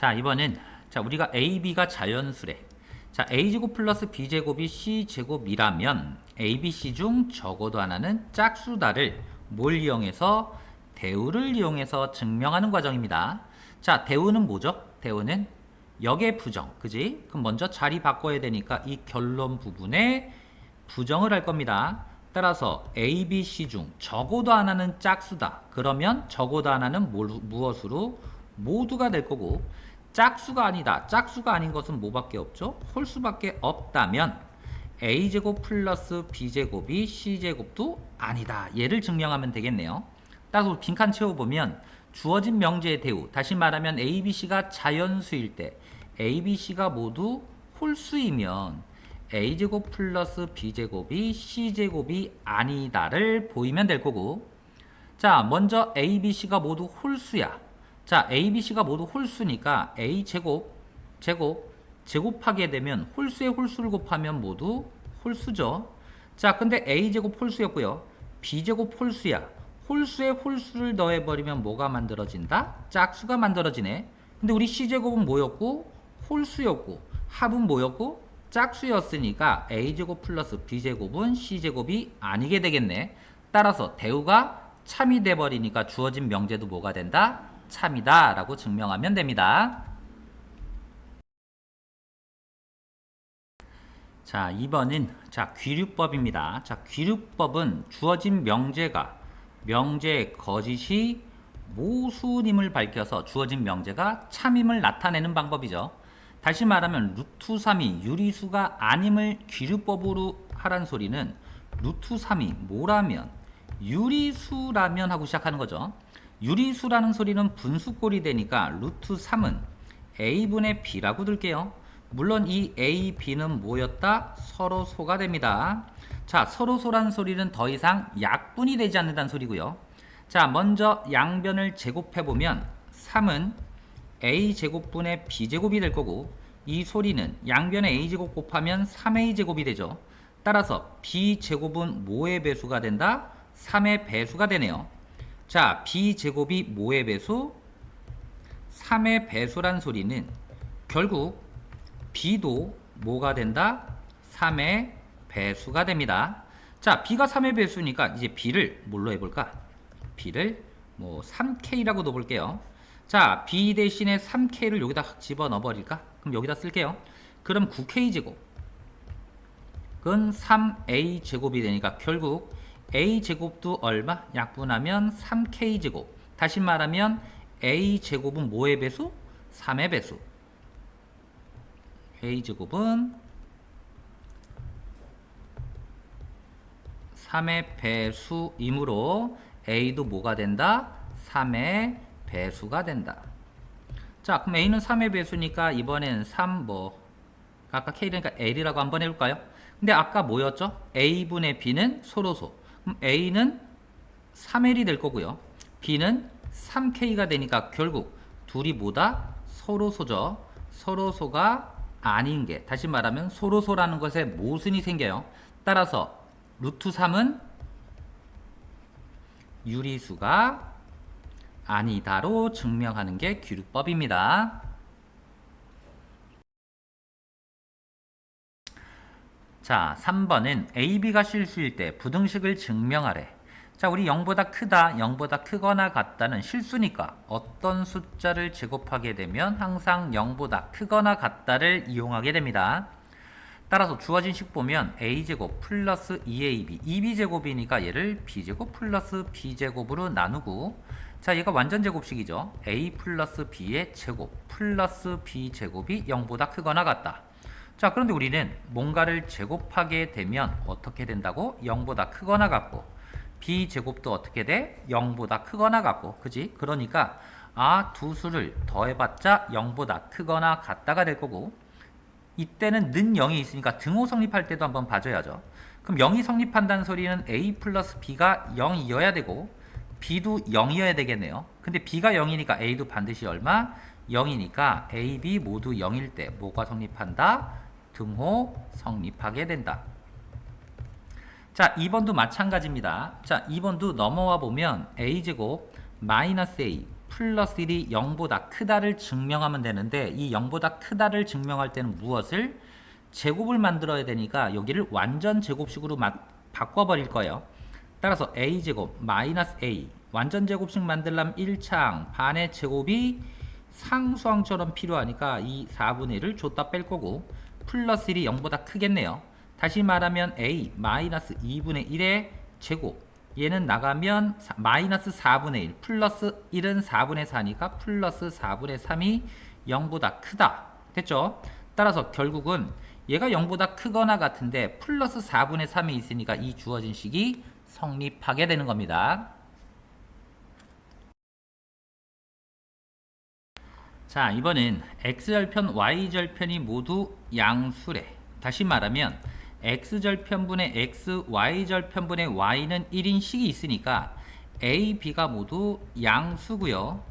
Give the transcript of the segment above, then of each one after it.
자, 이번엔 우리가 AB가 자연수래. 자, A제곱 플러스 B제곱이 C제곱이라면 ABC 중 적어도 하나는 짝수다를 뭘 이용해서 대우를 이용해서 증명하는 과정입니다. 자, 대우는 뭐죠? 대우는 역의 부정, 그지? 그럼 먼저 자리 바꿔야 되니까 이 결론 부분에 부정을 할 겁니다. 따라서 A, B, C 중 적어도 하나는 짝수다. 그러면 적어도 하나는 무엇으로? 모두가 될 거고, 짝수가 아니다. 짝수가 아닌 것은 뭐밖에 없죠? 홀수밖에 없다면 A제곱 플러스 B제곱이 C제곱도 아니다. 얘를 증명하면 되겠네요. 따라서 빈칸 채워보면 주어진 명제의 대우, 다시 말하면 A, B, C가 자연수일 때 A, B, C가 모두 홀수이면 A제곱 플러스 B제곱이 C제곱이 아니다를 보이면 될 거고, 자, 먼저 A, B, C가 모두 홀수야. 자, A, B, C가 모두 홀수니까 제곱하게 되면 홀수의 홀수를 곱하면 모두 홀수죠. 자, 근데 A제곱 홀수였고요. B제곱 홀수야. 홀수에 홀수를 더해버리면 뭐가 만들어진다? 짝수가 만들어지네. 근데 우리 C제곱은 뭐였고? 홀수였고, 합은 뭐였고? 짝수였으니까 A제곱 플러스 B제곱은 C제곱이 아니게 되겠네. 따라서 대우가 참이 돼버리니까 주어진 명제도 뭐가 된다? 참이다 라고 증명하면 됩니다. 자, 2번은 귀류법입니다. 자, 귀류법은 주어진 명제의 거짓이 모순임을 밝혀서 주어진 명제가 참임을 나타내는 방법이죠. 다시 말하면 루트 3이 유리수가 아님을 귀류법으로 하란 소리는 루트 3이 뭐라면 유리수라면 하고 시작하는 거죠. 유리수라는 소리는 분수꼴이 되니까 루트 3은 A분의 B라고 둘게요. 물론 이 A, B는 뭐였다? 서로소가 됩니다. 자, 서로소라는 소리는 더 이상 약분이 되지 않는다는 소리고요. 자, 먼저 양변을 제곱해보면 3은 A제곱분의 B제곱이 될 거고, 이 소리는 양변에 A제곱 곱하면 3A제곱이 되죠. 따라서 B제곱은 뭐의 배수가 된다? 3의 배수가 되네요. 자, B제곱이 뭐의 배수? 3의 배수란 소리는 결국 B도 뭐가 된다? 3의 배수가 됩니다. 자, B가 3의 배수니까 이제 B를 뭘로 해볼까? B를 3K라고 넣어볼게요. 자, B 대신에 3K를 여기다 집어넣어 버릴까? 그럼 여기다 쓸게요. 그럼 9K제곱 그건 3A제곱이 되니까 결국 A제곱도 얼마? 약분하면 3K제곱. 다시 말하면 A제곱은 뭐의 배수? 3의 배수. A제곱은 3의 배수이므로 A도 뭐가 된다? 3의 배수가 된다. 자, 그럼 A는 3의 배수니까 이번엔 3 아까 K니까 L이라고 한번 해볼까요? 근데 아까 뭐였죠? A분의 B는 서로소. 그럼 A는 3L이 될 거고요. B는 3K가 되니까 결국 둘이 뭐다? 서로소죠. 서로소가 아닌 게, 다시 말하면 서로소라는 것에 모순이 생겨요. 따라서 루트 3은 유리수가 아니다로 증명하는 게 귀류법입니다. 자, 3번은 AB가 실수일 때 부등식을 증명하래. 자, 우리 0보다 크다, 0보다 크거나 같다는 실수니까 어떤 숫자를 제곱하게 되면 항상 0보다 크거나 같다를 이용하게 됩니다. 따라서 주어진 식 보면 A제곱 플러스 2AB, 2B제곱이니까 얘를 B제곱 플러스 B제곱으로 나누고, 자, 얘가 완전 제곱식이죠. A 플러스 B의 제곱 플러스 B제곱이 0보다 크거나 같다. 자, 그런데 우리는 뭔가를 제곱하게 되면 어떻게 된다고? 0보다 크거나 같고, B제곱도 어떻게 돼? 0보다 크거나 같고, 그지? 그러니까 두 수를 더해봤자 0보다 크거나 같다가 될 거고, 이때는 는 0이 있으니까 등호 성립할 때도 한번 봐줘야죠. 그럼 0이 성립한다는 소리는 A 플러스 B가 0이어야 되고 B도 0이어야 되겠네요. 근데 B가 0이니까 A도 반드시 얼마? 0이니까 A, B 모두 0일 때 뭐가 성립한다? 등호 성립하게 된다. 자, 2번도 마찬가지입니다. 자, 2번도 넘어와 보면 A제곱 마이너스 A 플러스 1이 0보다 크다를 증명하면 되는데 이 0보다 크다를 증명할 때는 무엇을? 제곱을 만들어야 되니까 여기를 완전 제곱식으로 바꿔버릴 거예요. 따라서 a제곱 마이너스 a 완전 제곱식 만들려면 1창 반의 제곱이 상수항처럼 필요하니까 이 4분의 1을 줬다 뺄 거고 플러스 1이 0보다 크겠네요. 다시 말하면 a 마이너스 2분의 1의 제곱 얘는 나가면 마이너스 4분의 1 플러스 1은 4분의 4니까 플러스 4분의 3이 0보다 크다 됐죠? 따라서 결국은 얘가 0보다 크거나 같은데 플러스 4분의 3이 있으니까 이 주어진 식이 성립하게 되는 겁니다. 자, 이번엔 x절편, y절편이 모두 양수래. 다시 말하면 x절편분의 x, y절편분의 y는 1인 식이 있으니까 a, b가 모두 양수고요.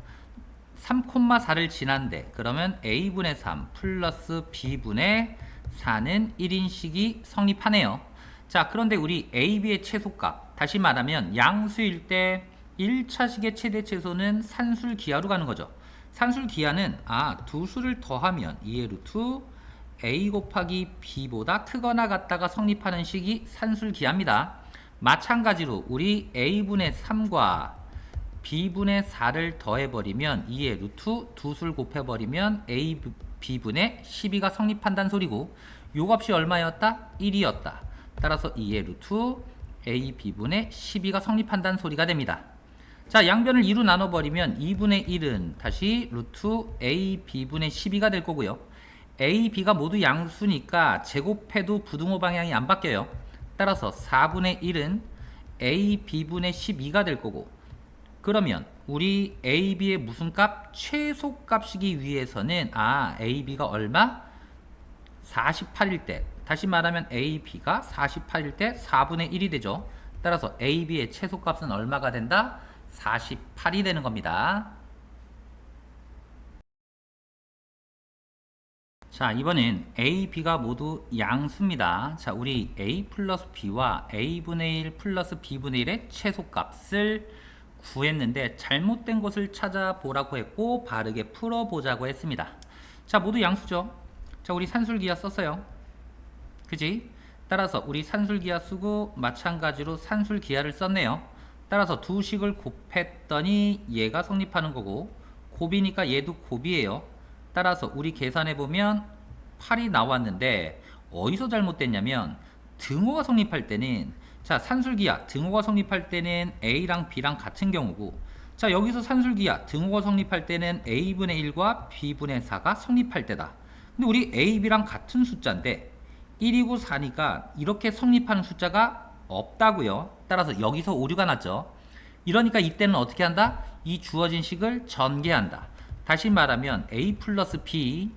3,4를 지난데 그러면 a분의 3 플러스 b분의 4는 1인 식이 성립하네요. 자, 그런데 우리 a, b의 최소값 다시 말하면 양수일 때 1차식의 최대 최소는 산술기하로 가는 거죠. 산술기하는 두 수를 더하면 2의 루트 a 곱하기 b보다 크거나 같다가 성립하는 식이 산술기하입니다. 마찬가지로 우리 a분의 3과 b분의 4를 더해버리면 2의 루트 두 수를 곱해버리면 a, b분의 12가 성립한다는 소리고 요 값이 얼마였다? 1이었다. 따라서 2의 루트 a, b분의 12가 성립한다는 소리가 됩니다. 자, 양변을 2로 나눠버리면 2분의 1은 다시 루트 a, b분의 12가 될 거고요. a, b가 모두 양수니까 제곱해도 부등호 방향이 안 바뀌어요. 따라서 4분의 1은 a, b분의 12가 될 거고 그러면 우리 a, b의 무슨 값? 최소값이기 위해서는 a, b가 얼마? 48일 때 다시 말하면 a, b가 48일 때 4분의 1이 되죠. 따라서 a, b의 최소값은 얼마가 된다? 48이 되는 겁니다. 자, 이번엔 a, b가 모두 양수입니다. 자, 우리 a 플러스 b와 a분의 1 플러스 b분의 1의 최소값을 구했는데 잘못된 것을 찾아보라고 했고 바르게 풀어보자고 했습니다. 자, 모두 양수죠. 자, 우리 산술기하 썼어요. 그지? 따라서 우리 산술기하 쓰고 마찬가지로 산술기하를 썼네요. 따라서 두 식을 곱했더니 얘가 성립하는 거고 곱이니까 얘도 곱이에요. 따라서 우리 계산해보면 8이 나왔는데 어디서 잘못됐냐면 등호가 성립할 때는 자, 산술기하 등호가 성립할 때는 a랑 b랑 같은 경우고 자, 여기서 산술기하 등호가 성립할 때는 a분의 1과 b분의 4가 성립할 때다. 근데 우리 a, b랑 같은 숫자인데 1이고 4니까 이렇게 성립하는 숫자가 없다고요. 따라서 여기서 오류가 났죠. 이러니까 이때는 어떻게 한다? 이 주어진 식을 전개한다. 다시 말하면 a 플러스 b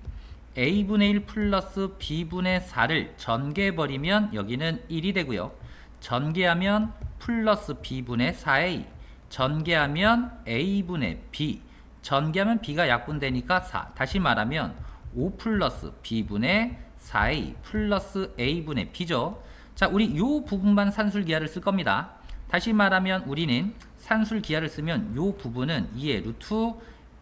a분의 1 플러스 b분의 4를 전개해버리면 여기는 1이 되고요. 전개하면 플러스 b분의 4a 전개하면 a분의 b 전개하면 b가 약분되니까 4 다시 말하면 5 플러스 b분의 4a 플러스 a분의 b죠. 자, 우리 요 부분만 산술기하를 쓸 겁니다. 다시 말하면 우리는 산술기하를 쓰면 요 부분은 2의 루트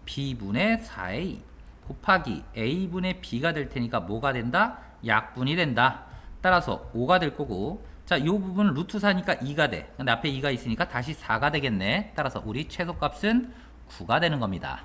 b분의 4a 곱하기 a분의 b가 될 테니까 뭐가 된다? 약분이 된다. 따라서 5가 될 거고 자, 요 부분은 루트 4니까 2가 돼. 근데 앞에 2가 있으니까 다시 4가 되겠네. 따라서 우리 최소값은 9가 되는 겁니다.